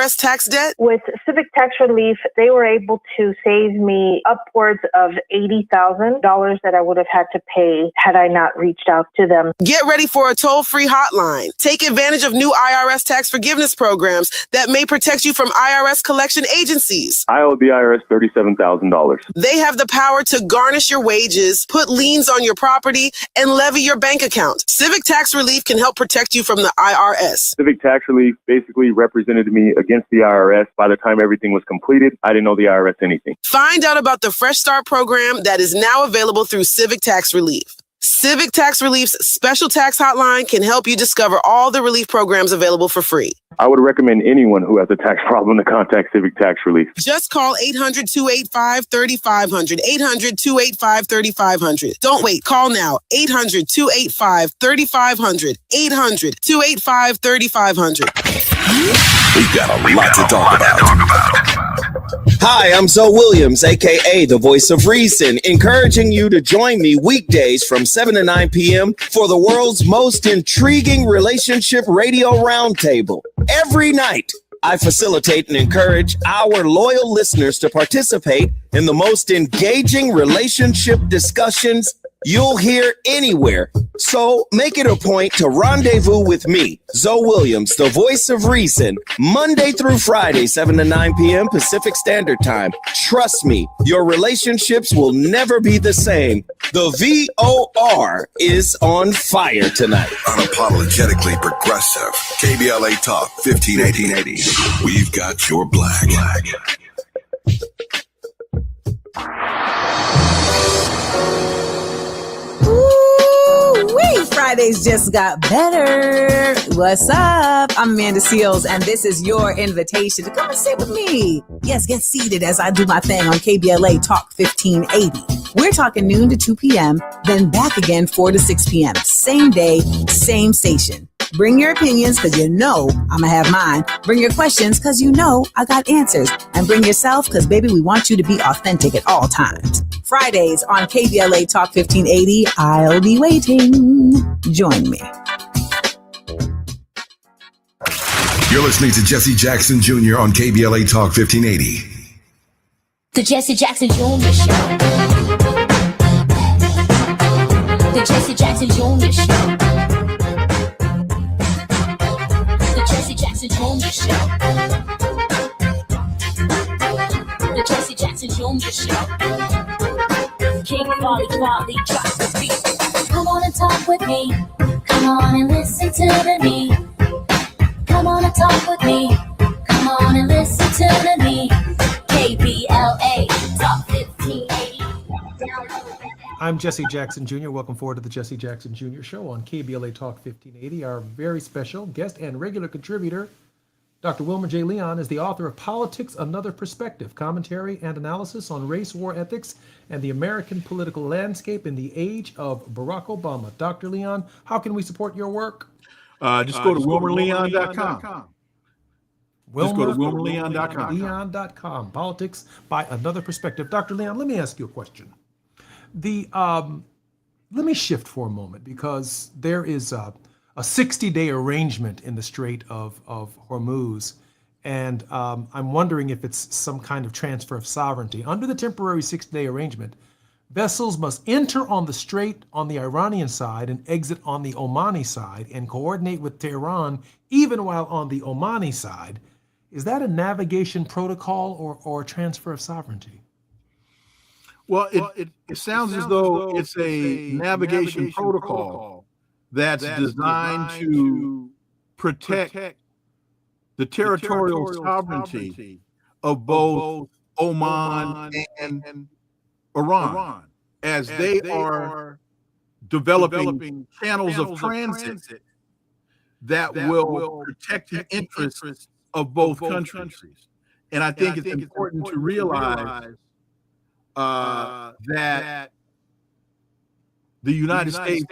IRS tax debt? With Civic Tax Relief, they were able to save me upwards of $80,000 that I would have had to pay had I not reached out to them. Get ready for a toll-free hotline. Take advantage of new IRS tax forgiveness programs that may protect you from IRS collection agencies. I owe the IRS $37,000. They have the power to garnish your wages, put liens on your property, and levy your bank account. Civic Tax Relief can help protect you from the IRS. Civic Tax Relief basically represented me against the IRS. By the time everything was completed, I didn't owe the IRS anything. Find out about the Fresh Start program that is now available through Civic Tax Relief. Civic Tax Relief's special tax hotline can help you discover all the relief programs available for free. I would recommend anyone who has a tax problem to contact Civic Tax Relief. Just call 800-285-3500, 800-285-3500. Don't wait. Call now. 800-285-3500, 800-285-3500. We've got a lot to talk about. Hi, I'm Zoe Williams, a.k.a. the voice of reason, encouraging you to join me weekdays from 7 to 9 p.m. for the world's most intriguing relationship radio roundtable. Every night, I facilitate and encourage our loyal listeners to participate in the most engaging relationship discussions you'll hear anywhere. So make it a point to rendezvous with me, Zoe Williams, the voice of reason, Monday through Friday, 7 to 9 p.m. Pacific Standard Time. Trust me, your relationships will never be the same. The VOR is on fire tonight. Unapologetically progressive. KBLA Talk 1580. We've got your black. Ooh-wee, Fridays just got better. What's up? I'm Amanda Seals, and this is your invitation to come and sit with me. Yes, get seated as I do my thing on KBLA Talk 1580. We're talking noon to 2 p.m., then back again 4 to 6 p.m. Same day, same station. Bring your opinions because you know I'm going to have mine. Bring your questions because you know I got answers. And bring yourself because, baby, we want you to be authentic at all times. Fridays on KBLA Talk 1580. I'll be waiting. Join me. You're listening to Jesse Jackson Jr. on KBLA Talk 1580. The Jesse Jackson Jr. Show. The Jesse Jackson Jr. Show. The Jesse Jackson Jr. Show. The Jesse Jackson Jr. Show. King Volley drops the beat. Come on and talk with me. Come on and listen to the me. Come on and talk with me. Come on and listen to the me. KBLA Talk 1580. I'm Jesse Jackson Jr. Welcome forward to the Jesse Jackson Jr. Show on KBLA Talk 1580. Our very special guest and regular contributor, Dr. Wilmer J. Leon, is the author of Politics, Another Perspective, Commentary and Analysis on Race, War, Ethics, and the American Political Landscape in the Age of Barack Obama. Dr. Leon, how can we support your work? Just go to WilmerLeon.com. Just go to WilmerLeon.com. Leon.com. Politics by Another Perspective. Dr. Leon, let me ask you a question. Let me shift for a moment because there is a 60-day arrangement in the Strait of Hormuz, and I'm wondering if it's some kind of transfer of sovereignty. Under the temporary 60-day arrangement, vessels must enter on the strait on the Iranian side and exit on the Omani side and coordinate with Tehran even while on the Omani side. Is that a navigation protocol or a transfer of sovereignty? Well, it sounds as though it's a navigation protocol that's designed to protect the territorial sovereignty of both Oman and Iran as they are developing channels of transit that will protect the interests of both countries. And I think it's important to realize that the United States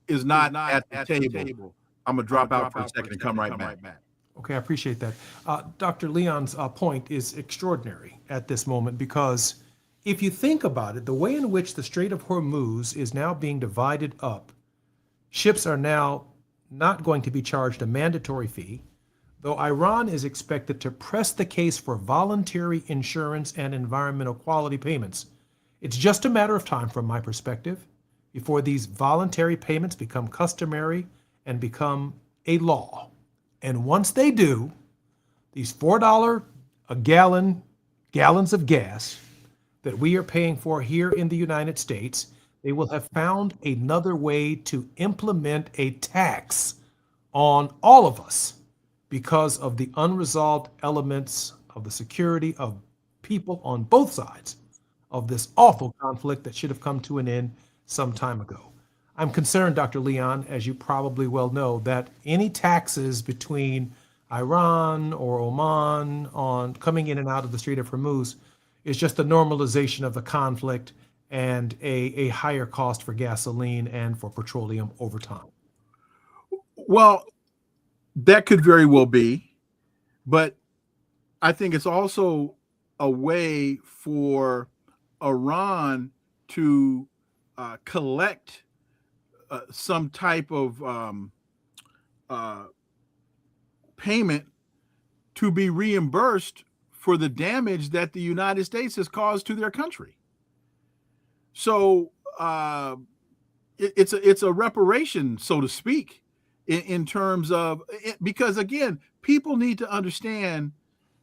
is not at the table. I'm going to drop out for a second and come right back. Okay, I appreciate that. Dr. Leon's point is extraordinary at this moment because if you think about it, the way in which the Strait of Hormuz is now being divided up, ships are now not going to be charged a mandatory fee. though Iran is expected to press the case for voluntary insurance and environmental quality payments, it's just a matter of time from my perspective before these voluntary payments become customary and become a law. And once they do, these $4 a gallons of gas that we are paying for here in the United States, they will have found another way to implement a tax on all of us because of the unresolved elements of the security of people on both sides of this awful conflict that should have come to an end some time ago. I'm concerned, Dr. Leon, as you probably well know, that any taxes between Iran or Oman on coming in and out of the Strait of Hormuz is just the normalization of the conflict and a higher cost for gasoline and for petroleum over time. Well, that could very well be, but I think it's also a way for Iran to collect some type of payment to be reimbursed for the damage that the United States has caused to their country. So it's a reparation, so to speak, in terms of because again, people need to understand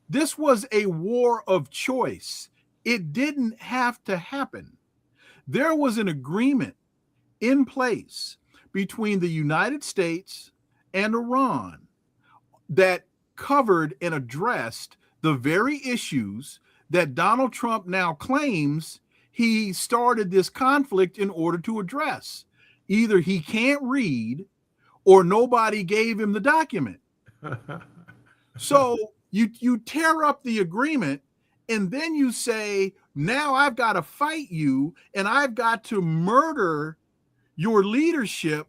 this was a war of choice. It didn't have to happen. There was an agreement in place between the United States and Iran that covered and addressed the very issues that Donald Trump now claims he started this conflict in order to address. Either he can't read or nobody gave him the document. So you tear up the agreement and then you say, now I've got to fight you and I've got to murder your leadership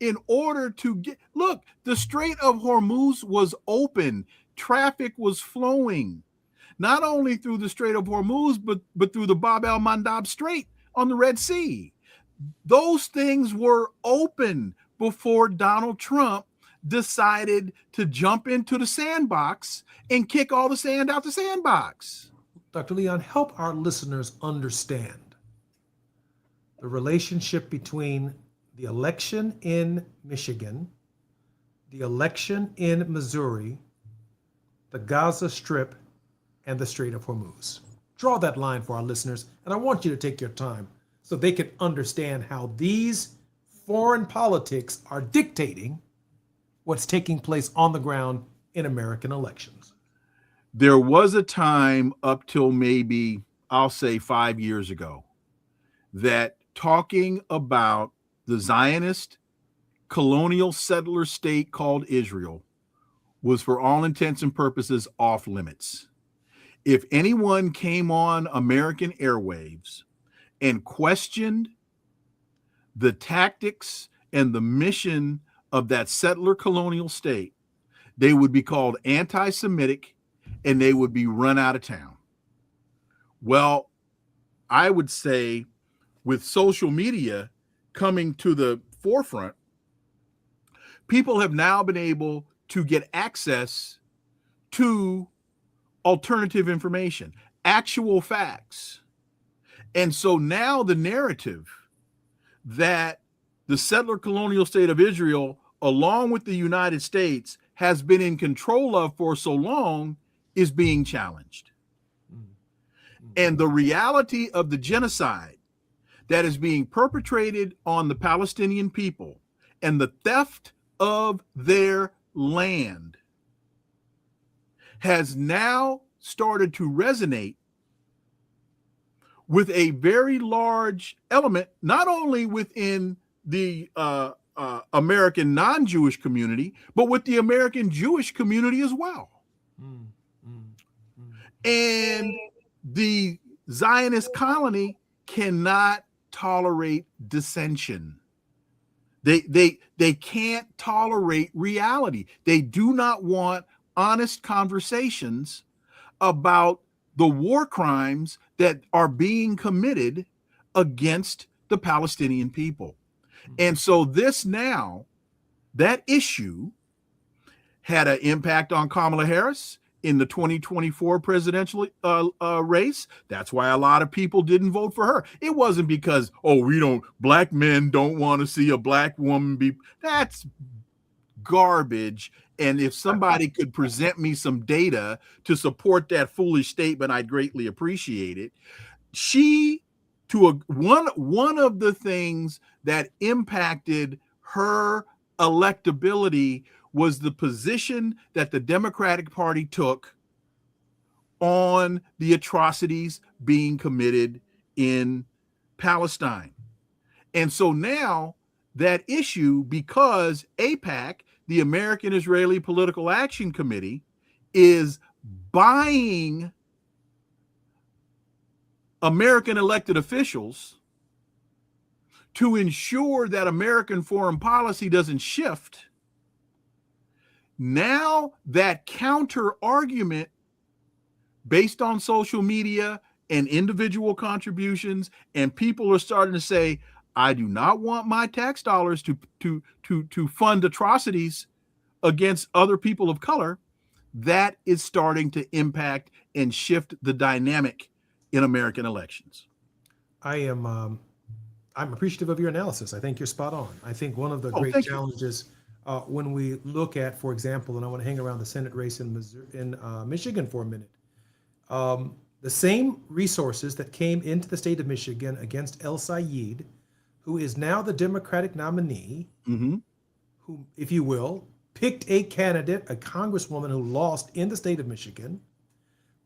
in order to get, look, the Strait of Hormuz was open. Traffic was flowing, not only through the Strait of Hormuz, but through the Bab el-Mandab Strait on the Red Sea. Those things were open before Donald Trump decided to jump into the sandbox and kick all the sand out the sandbox. Dr. Leon, help our listeners understand the relationship between the election in Michigan, the election in Missouri, the Gaza Strip, and the Strait of Hormuz. Draw that line for our listeners, and I want you to take your time so they can understand how these foreign politics are dictating what's taking place on the ground in American elections. There was a time up till maybe, I'll say 5 years ago, that talking about the Zionist colonial settler state called Israel was for all intents and purposes off limits. If anyone came on American airwaves and questioned the tactics and the mission of that settler colonial state, they would be called anti-Semitic and they would be run out of town. Well, I would say with social media coming to the forefront, people have now been able to get access to alternative information, actual facts. And so now the narrative that the settler colonial state of Israel, along with the United States, has been in control of for so long is being challenged. And the reality of the genocide that is being perpetrated on the Palestinian people and the theft of their land has now started to resonate with a very large element, not only within the American non-Jewish community, but with the American Jewish community as well. And the Zionist colony cannot tolerate dissension. They can't tolerate reality. They do not want honest conversations about the war crimes that are being committed against the Palestinian people. And so this now, that issue had an impact on Kamala Harris in the 2024 presidential race. That's why a lot of people didn't vote for her. It wasn't because, black men don't want to see a black woman be. That's garbage. And if somebody could present me some data to support that foolish statement, I'd greatly appreciate it. One of the things that impacted her electability was the position that the Democratic Party took on the atrocities being committed in Palestine. And so now that issue, because AIPAC, the American Israeli Political Action Committee, is buying American elected officials to ensure that American foreign policy doesn't shift. Now that counter argument based on social media and individual contributions, and people are starting to say, I do not want my tax dollars to fund atrocities against other people of color. That is starting to impact and shift the dynamic in American elections. I'm appreciative of your analysis. I think you're spot on. I think one of the great challenges when we look at, for example, and I want to hang around the Senate race in Michigan for a minute, the same resources that came into the state of Michigan against El Sayed, who is now the Democratic nominee, who, if you will, picked a candidate, a congresswoman who lost in the state of Michigan.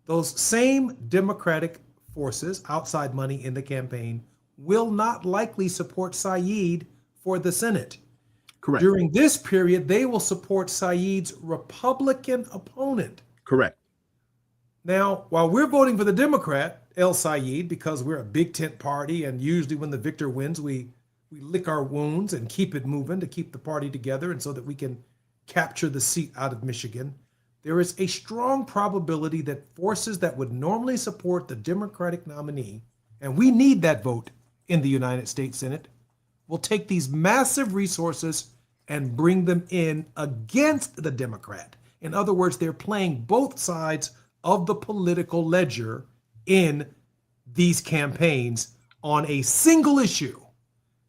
Those same Democratic forces, outside money in the campaign, will not likely support Sayed for the Senate. Correct. During this period, they will support Sayed's Republican opponent. Correct. Now, while we're voting for the Democrat, El Sayed, because we're a big tent party, and usually when the victor wins, we lick our wounds and keep it moving to keep the party together and so that we can capture the seat out of Michigan, there is a strong probability that forces that would normally support the Democratic nominee, and we need that vote in the United States Senate, will take these massive resources and bring them in against the Democrat. In other words, they're playing both sides of the political ledger in these campaigns on a single issue,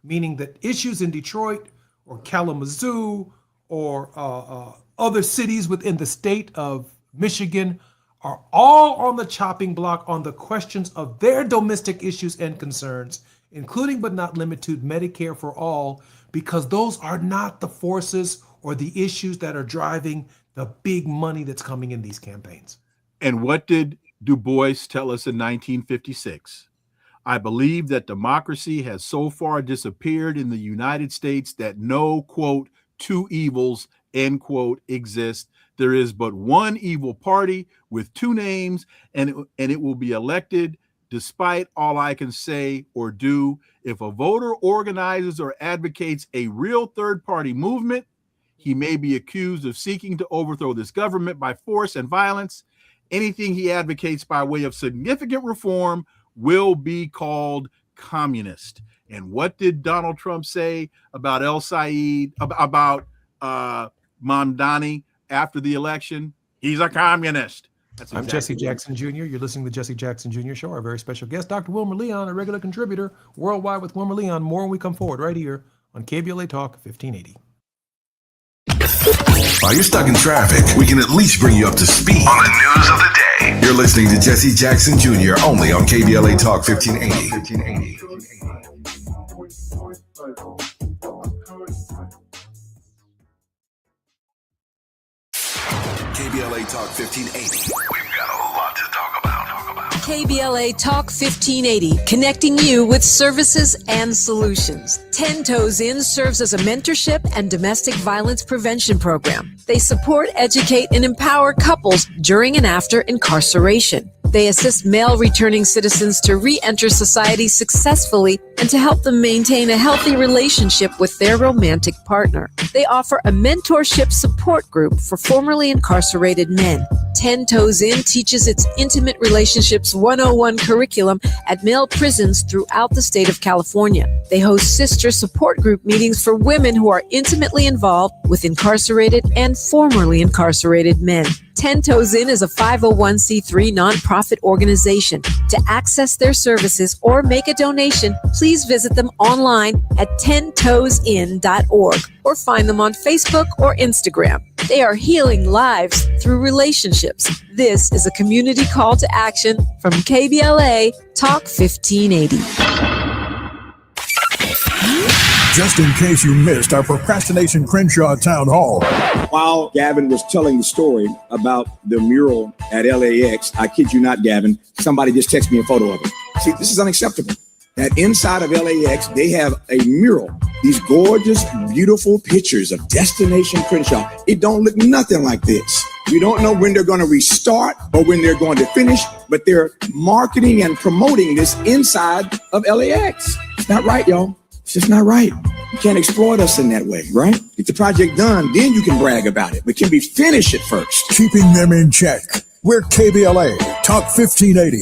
meaning that issues in Detroit or Kalamazoo or other cities within the state of Michigan are all on the chopping block on the questions of their domestic issues and concerns, including but not limited to Medicare for all, because those are not the forces or the issues that are driving the big money that's coming in these campaigns. And what did Du Bois tell us in 1956? I believe that democracy has so far disappeared in the United States that no, quote, two evils, end quote, exist. There is but one evil party with two names, and it will be elected despite all I can say or do. If a voter organizes or advocates a real third-party movement, he may be accused of seeking to overthrow this government by force and violence. Anything he advocates by way of significant reform will be called communist. And what did Donald Trump say about El Sayed, about Mamdani after the election? He's a communist. That's exactly I'm Jesse Jackson Jr. You're listening to the Jesse Jackson Jr. Show. Our very special guest, Dr. Wilmer Leon, a regular contributor worldwide with Wilmer Leon. More when we come forward right here on KBLA Talk 1580. While you're stuck in traffic, we can at least bring you up to speed on the news of the day. You're listening to Jesse Jackson Jr. only on KBLA Talk 1580. KBLA Talk 1580. We've got a lot to talk about. KBLA Talk 1580, connecting you with services and solutions. 10 Toes In serves as a mentorship and domestic violence prevention program. They support, educate, and empower couples during and after incarceration. They assist male returning citizens to re-enter society successfully and to help them maintain a healthy relationship with their romantic partner. They offer a mentorship support group for formerly incarcerated men. 10 Toes In teaches its Intimate Relationships 101 curriculum at male prisons throughout the state of California. They host sister support group meetings for women who are intimately involved with incarcerated and formerly incarcerated men. 10 Toes In is a 501c3 nonprofit organization. To access their services or make a donation, please visit them online at 10toesin.org or find them on Facebook or Instagram. They are healing lives through relationships. This is a community call to action from KBLA Talk 1580. Just in case you missed our Procrastination Crenshaw Town Hall. While Gavin was telling the story about the mural at LAX, I kid you not, Gavin, somebody just texted me a photo of it. See, this is unacceptable. That inside of LAX, they have a mural. These gorgeous, beautiful pictures of Destination Crenshaw. It don't look nothing like this. We don't know when they're going to restart or when they're going to finish, but they're marketing and promoting this inside of LAX. It's not right, y'all. It's just not right. You can't exploit us in that way, right? Get the project done, then you can brag about it. But can we finish it first? Keeping them in check. We're KBLA Talk 1580.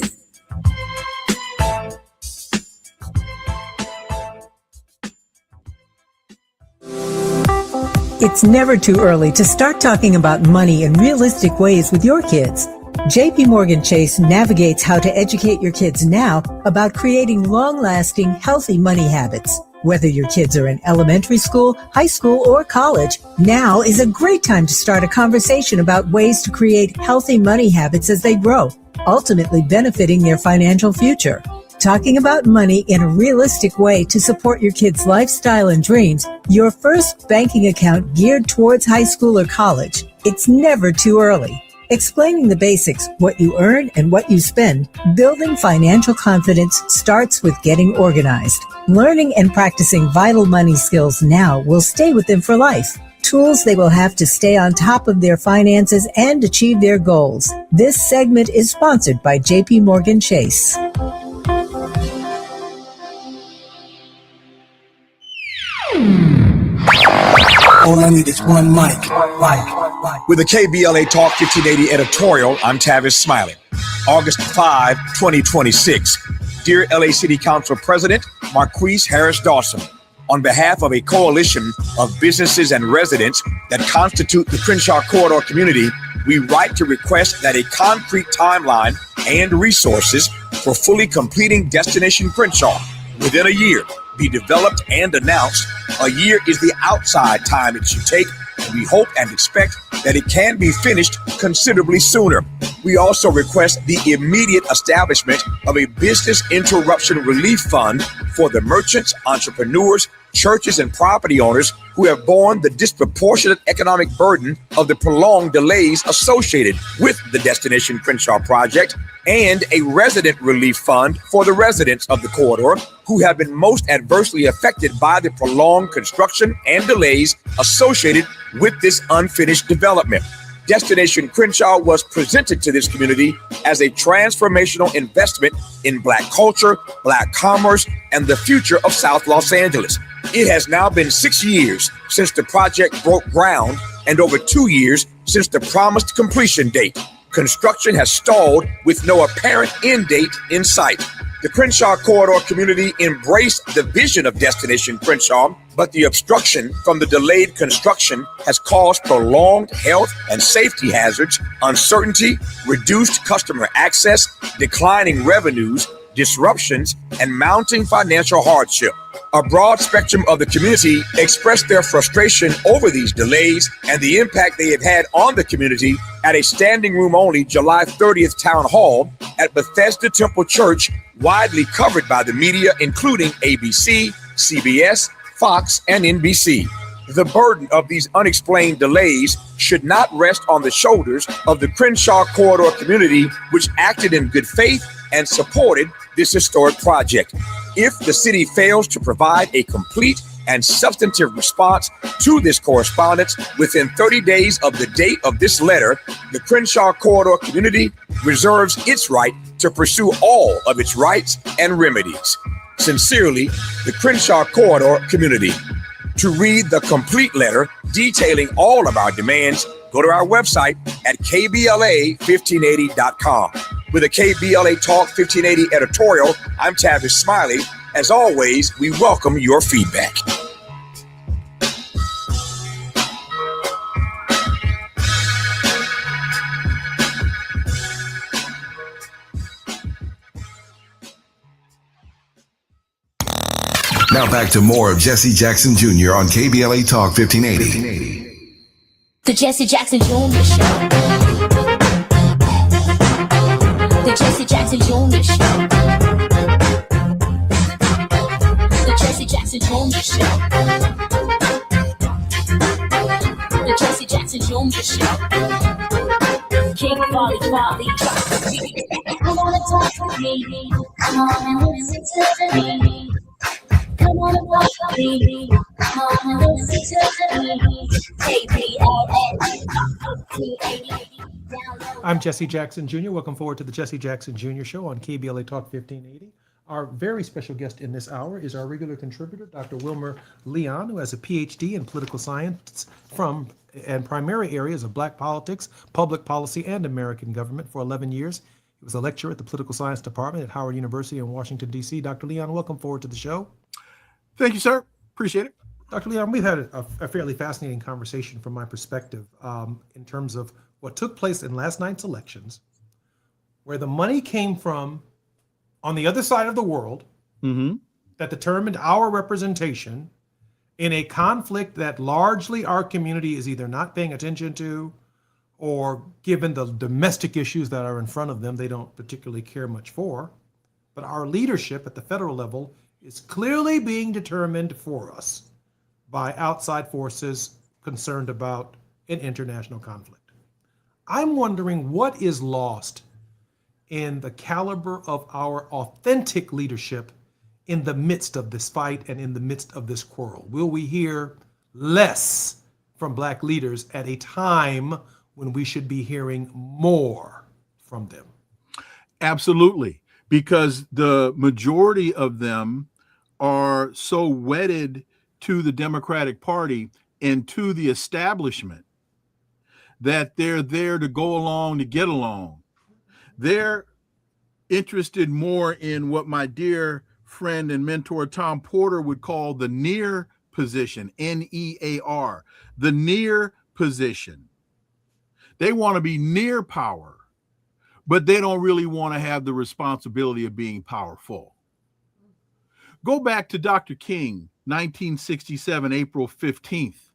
It's never too early to start talking about money in realistic ways with your kids. JP Morgan Chase navigates how to educate your kids now about creating long-lasting, healthy money habits. Whether your kids are in elementary school, high school, or college, now is a great time to start a conversation about ways to create healthy money habits as they grow, ultimately benefiting their financial future. Talking about money in a realistic way to support your kids' lifestyle and dreams, your first banking account geared towards high school or college. It's never too early. Explaining the basics, what you earn and what you spend, building financial confidence starts with getting organized. Learning and practicing vital money skills now will stay with them for life. Tools they will have to stay on top of their finances and achieve their goals. This segment is sponsored by JP Morgan Chase. All I need is one mic. With the KBLA Talk 1580 editorial, I'm Tavis Smiley. August 5, 2026. Dear LA City Council President Marquise Harris Dawson, on behalf of a coalition of businesses and residents that constitute the Crenshaw Corridor community, we write to request that a concrete timeline and resources for fully completing Destination Crenshaw within a year be developed and announced. A year is the outside time it should take, and we hope and expect that it can be finished considerably sooner. We also request the immediate establishment of a business interruption relief fund for the merchants, entrepreneurs, churches, and property owners who have borne the disproportionate economic burden of the prolonged delays associated with the Destination Crenshaw project, and a resident relief fund for the residents of the corridor who have been most adversely affected by the prolonged construction and delays associated with this unfinished development. Destination Crenshaw was presented to this community as a transformational investment in Black culture, Black commerce, and the future of South Los Angeles. It has now been 6 years since the project broke ground and over 2 years since the promised completion date. Construction has stalled with no apparent end date in sight. The Crenshaw Corridor community embraced the vision of Destination Crenshaw, but the obstruction from the delayed construction has caused prolonged health and safety hazards, uncertainty, reduced customer access, declining revenues, disruptions, and mounting financial hardship. A broad spectrum of the community expressed their frustration over these delays and the impact they have had on the community at a standing room only July 30th town hall at Bethesda Temple Church, widely covered by the media, including ABC, CBS, Fox, and NBC. The burden of these unexplained delays should not rest on the shoulders of the Crenshaw Corridor community, which acted in good faith and supported this historic project. If the city fails to provide a complete and substantive response to this correspondence within 30 days of the date of this letter, the Crenshaw Corridor community reserves its right to pursue all of its rights and remedies. Sincerely, the Crenshaw Corridor community. To read the complete letter detailing all of our demands, go to our website at KBLA1580.com. With a KBLA Talk 1580 editorial, I'm Tavis Smiley. As always, we welcome your feedback. Now back to more of Jesse Jackson Jr. on KBLA Talk 1580. The Jesse Jackson Jr. Show. The Jesse Jackson Jr. Show. The Jesse Jackson Jr. Show. The Jesse Jackson Jr. Show. King Volley, drop the beat. Come on and talk to me. Come on and listen to me. Come on and talk to me. Come on and listen to me. KBLA. I'm Jesse Jackson Jr. Welcome forward to the Jesse Jackson Jr. Show on KBLA Talk 1580. Our very special guest in this hour is our regular contributor, Dr. Wilmer Leon, who has a PhD in political science and primary areas of Black politics, public policy, and American government for 11 years. He was a lecturer at the Political Science Department at Howard University in Washington, D.C. Dr. Leon, welcome forward to the show. Thank you, sir. Appreciate it. Dr. Leon, we've had a fairly fascinating conversation from my perspective in terms of what took place in last night's elections, where the money came from on the other side of the world that determined our representation in a conflict that largely our community is either not paying attention to, or given the domestic issues that are in front of them, they don't particularly care much for. But our leadership at the federal level is clearly being determined for us by outside forces concerned about an international conflict. I'm wondering what is lost in the caliber of our authentic leadership in the midst of this fight and in the midst of this quarrel. Will we hear less from Black leaders at a time when we should be hearing more from them? Absolutely, because the majority of them are so wedded to the Democratic Party and to the establishment that they're there to go along to get along. They're interested more in what my dear friend and mentor Tom Porter would call the near position, N-E-A-R, the near position. They want to be near power, but they don't really want to have the responsibility of being powerful. Go back to Dr. King, 1967, April 15th.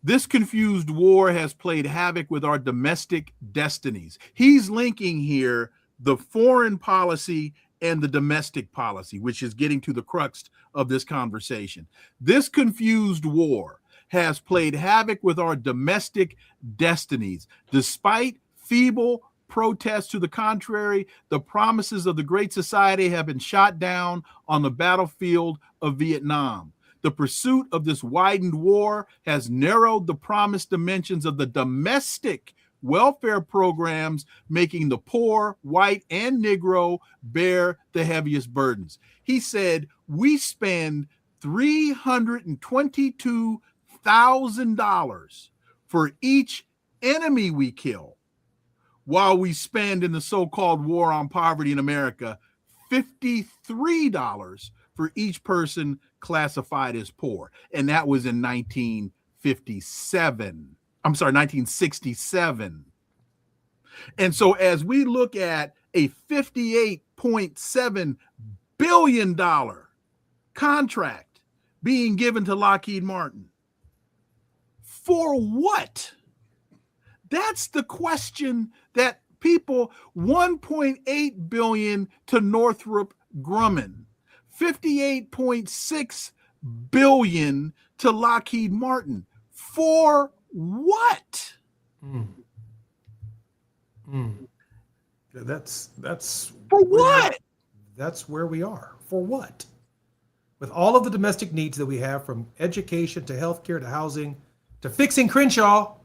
This confused war has played havoc with our domestic destinies. He's linking here the foreign policy and the domestic policy, which is getting to the crux of this conversation. This confused war has played havoc with our domestic destinies. Despite feeble protests to the contrary, the promises of the Great Society have been shot down on the battlefield of Vietnam. The pursuit of this widened war has narrowed the promised dimensions of the domestic welfare programs, making the poor, white, and Negro bear the heaviest burdens. He said, we spend $322,000 for each enemy we kill, while we spend in the so-called war on poverty in America $53 for each person classified as poor. And that was in 1967. And so as we look at a $58.7 billion contract being given to Lockheed Martin, for what? That's the question that people, 1.8 billion to Northrop Grumman, 58.6 billion to Lockheed Martin. For what? That's for what? That's where we are. For what? With all of the domestic needs that we have, from education to healthcare to housing to fixing Crenshaw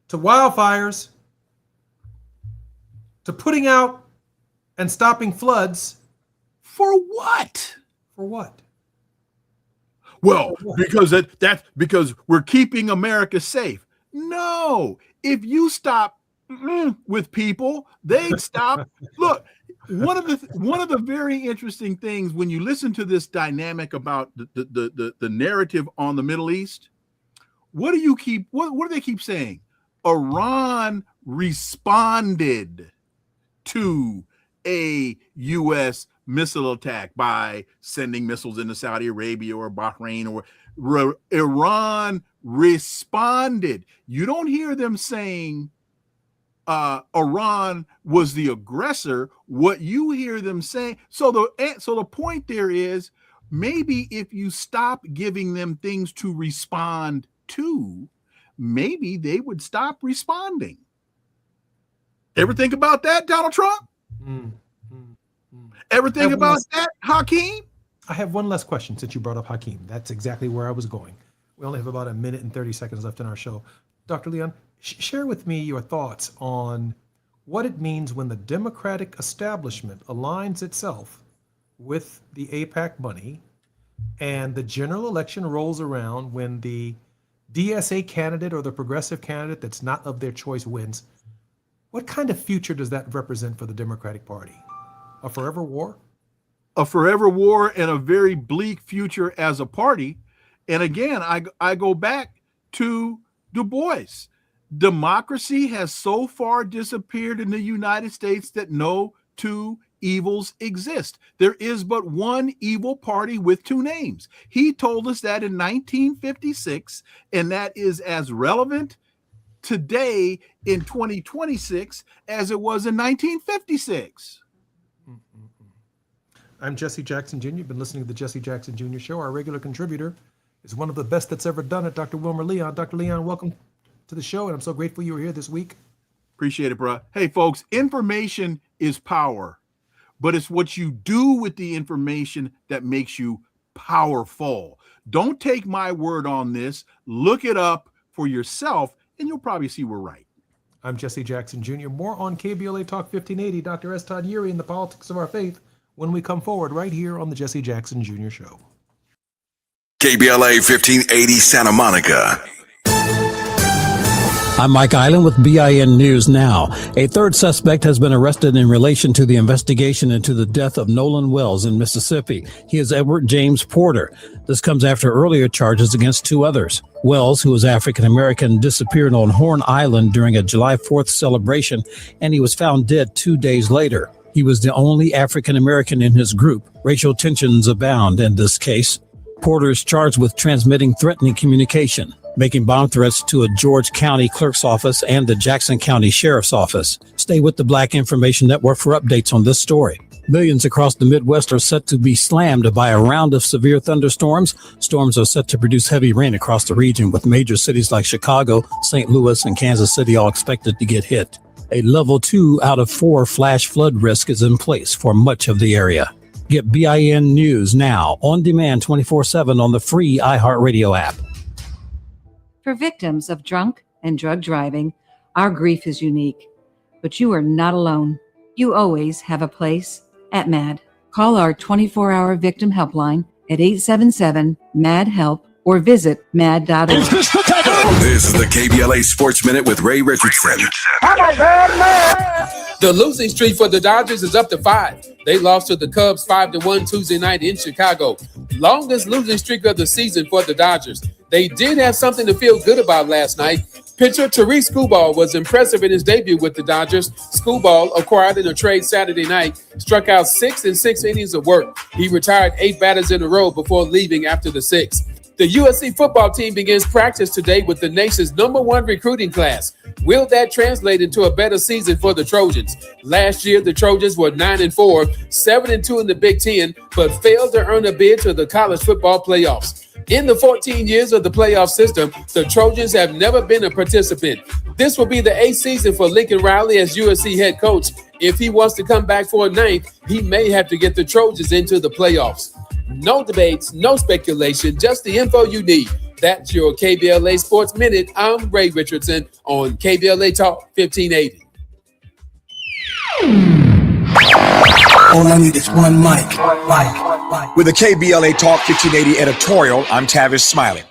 to wildfires to putting out and stopping floods. For what? For what? Well, because that's because we're keeping America safe. No, if you stop with people, they'd stop. Look, one of the very interesting things when you listen to this dynamic about the narrative on the Middle East, what do they keep saying? Iran responded to a U.S. missile attack by sending missiles into Saudi Arabia or Bahrain, or Iran responded. You don't hear them saying Iran was the aggressor. What you hear them saying, so the point there is, maybe if you stop giving them things to respond to, maybe they would stop responding. Ever think about that, Donald Trump? Ever think about that, Hakeem? I have one last question since you brought up Hakeem. That's exactly where I was going. We only have about a minute and 30 seconds left in our show. Dr. Leon, share with me your thoughts on what it means when the Democratic establishment aligns itself with the AIPAC money and the general election rolls around when the DSA candidate or the progressive candidate that's not of their choice wins. What kind of future does that represent for the Democratic Party? A forever war? A forever war and a very bleak future as a party. And again, I go back to Du Bois. Democracy has so far disappeared in the United States that no two evils exist. There is but one evil party with two names. He told us that in 1956, and that is as relevant today in 2026 as it was in 1956. I'm Jesse Jackson Jr. You've been listening to the Jesse Jackson Jr. Show. Our regular contributor is one of the best that's ever done it, Dr. Wilmer Leon. Dr. Leon, welcome to the show, and I'm so grateful you were here this week. Appreciate it, bro. Hey, folks, information is power, but it's what you do with the information that makes you powerful. Don't take my word on this. Look it up for yourself, and you'll probably see we're right. I'm Jesse Jackson Jr. More on KBLA Talk 1580, Dr. S. Todd Urey and the politics of our faith when we come forward right here on the Jesse Jackson Jr. Show. KBLA 1580 Santa Monica. I'm Mike Island with BIN News Now. A third suspect has been arrested in relation to the investigation into the death of Nolan Wells in Mississippi. He is Edward James Porter. This comes after earlier charges against two others. Wells, who was African-American, disappeared on Horn Island during a July 4th celebration, and he was found dead 2 days later. He was the only African-American in his group. Racial tensions abound in this case. Porter is charged with transmitting threatening communication, making bomb threats to a George County clerk's office and the Jackson County Sheriff's Office. Stay with the Black Information Network for updates on this story. Millions across the Midwest are set to be slammed by a round of severe thunderstorms. Storms are set to produce heavy rain across the region, with major cities like Chicago, St. Louis, and Kansas City all expected to get hit. A level 2 out of 4 flash flood risk is in place for much of the area. Get BIN News Now on demand 24/7 on the free iHeartRadio app. For victims of drunk and drug driving, our grief is unique, but you are not alone. You always have a place at MAD. Call our 24-hour victim helpline at 877-MAD-HELP or visit mad.org. This is the KBLA Sports Minute with Ray Richardson. The losing streak for the Dodgers is up to 5. They lost to the Cubs 5-1 Tuesday night in Chicago. Longest losing streak of the season for the Dodgers. They did have something to feel good about last night. Pitcher Tariq Skubal was impressive in his debut with the Dodgers. Skubal, acquired in a trade Saturday night, struck out 6 in 6 innings of work. He retired 8 batters in a row before leaving after the 6th. The USC football team begins practice today with the nation's #1 recruiting class. Will that translate into a better season for the Trojans? Last year, the Trojans were 9-4, 7-2 in the Big Ten, but failed to earn a bid to the college football playoffs. In the 14 years of the playoff system, the Trojans have never been a participant. This will be the 8th season for Lincoln Riley as USC head coach. If he wants to come back for a 9th, he may have to get the Trojans into the playoffs. No debates, no speculation, just the info you need. That's your KBLA Sports Minute. I'm Ray Richardson on KBLA Talk 1580. All I need is one mic. With a KBLA Talk 1580 editorial, I'm Tavis Smiley.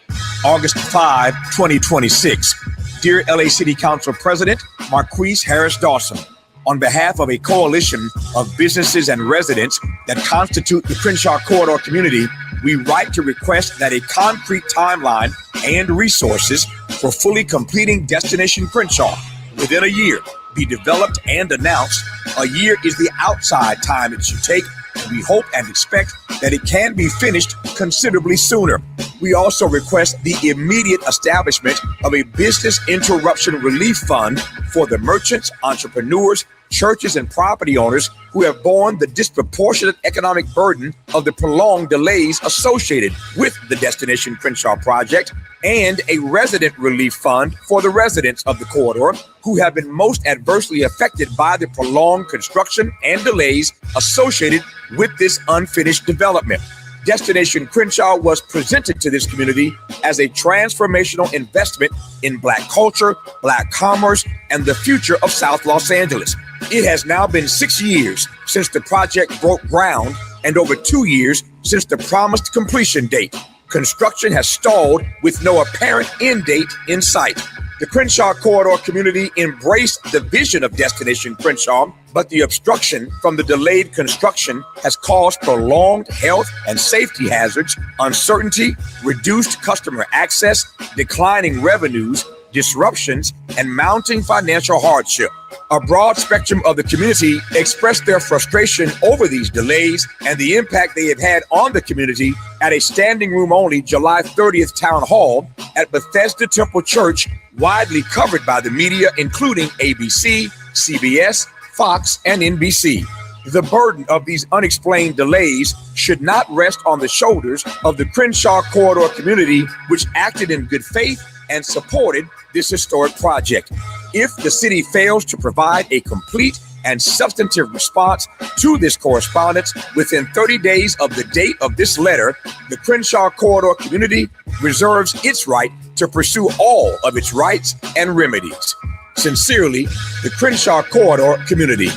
August 5, 2026. Dear LA City Council President Marquise Harris Dawson, on behalf of a coalition of businesses and residents that constitute the Crenshaw Corridor community, we write to request that a concrete timeline and resources for fully completing Destination Crenshaw within a year be developed and announced. A year is the outside time it should take, and we hope and expect that it can be finished considerably sooner. We also request the immediate establishment of a business interruption relief fund for the merchants, entrepreneurs, churches, and property owners who have borne the disproportionate economic burden of the prolonged delays associated with the Destination Crenshaw project, and a resident relief fund for the residents of the corridor who have been most adversely affected by the prolonged construction and delays associated with this unfinished development. Destination Crenshaw was presented to this community as a transformational investment in Black culture, Black commerce, and the future of South Los Angeles. It has now been 6 years since the project broke ground and over 2 years since the promised completion date. Construction has stalled with no apparent end date in sight. The Crenshaw Corridor community embraced the vision of Destination Crenshaw, but the obstruction from the delayed construction has caused prolonged health and safety hazards, uncertainty, reduced customer access, declining revenues, disruptions, and mounting financial hardship. A broad spectrum of the community expressed their frustration over these delays and the impact they have had on the community at a standing room only July 30th town hall at Bethesda Temple Church, widely covered by the media, including ABC, CBS, Fox, and NBC. The burden of these unexplained delays should not rest on the shoulders of the Crenshaw Corridor community, which acted in good faith and supported this historic project. If the city fails to provide a complete and substantive response to this correspondence within 30 days of the date of this letter, the Crenshaw Corridor community reserves its right to pursue all of its rights and remedies. Sincerely, the Crenshaw Corridor community.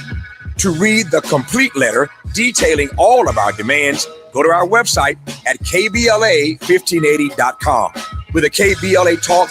To read the complete letter detailing all of our demands, go to our website at KBLA1580.com. With a KBLA Talk